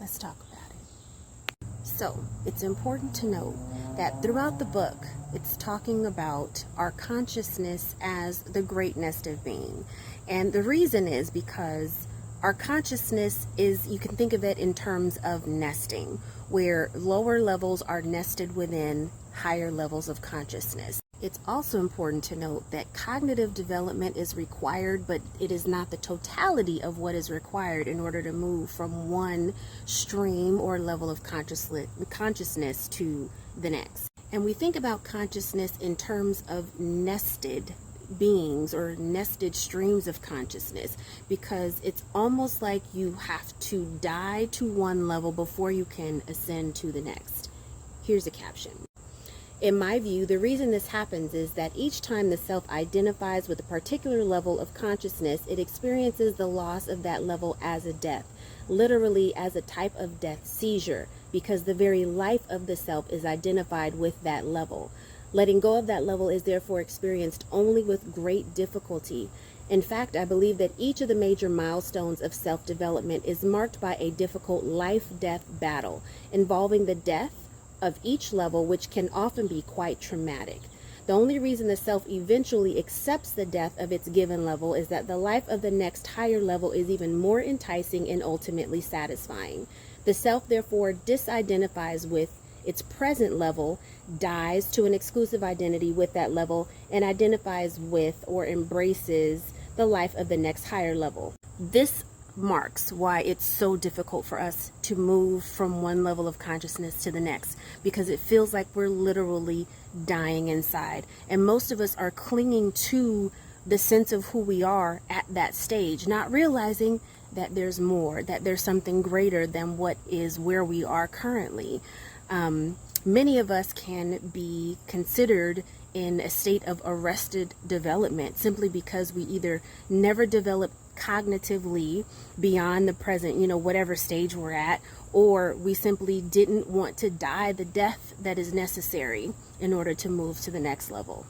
Let's talk about it. So, it's important to note that throughout the book, it's talking about our consciousness as the great nested being. And the reason is because our consciousness is, you can think of it in terms of nesting, where lower levels are nested within higher levels of consciousness. It's also important to note that cognitive development is required, but it is not the totality of what is required in order to move from one stream or level of consciousness to the next. And we think about consciousness in terms of nested beings or nested streams of consciousness, because it's almost like you have to die to one level before you can ascend to the next. Here's a caption. In my view, the reason this happens is that each time the self identifies with a particular level of consciousness, it experiences the loss of that level as a death, literally as a type of death seizure, because the very life of the self is identified with that level. Letting go of that level is therefore experienced only with great difficulty. In fact, I believe that each of the major milestones of self-development is marked by a difficult life-death battle involving the death of each level, which can often be quite traumatic. The only reason the self eventually accepts the death of its given level is that the life of the next higher level is even more enticing and ultimately satisfying. The self therefore disidentifies with its present level, dies to an exclusive identity with that level, and identifies with or embraces the life of the next higher level. This marks why it's so difficult for us to move from one level of consciousness to the next, because it feels like we're literally dying inside, and most of us are clinging to the sense of who we are at that stage, not realizing that there's more, that there's something greater than what is where we are currently. Many of us can be considered in a state of arrested development simply because we either never developed cognitively beyond the present, whatever stage we're at, or we simply didn't want to die the death that is necessary in order to move to the next level.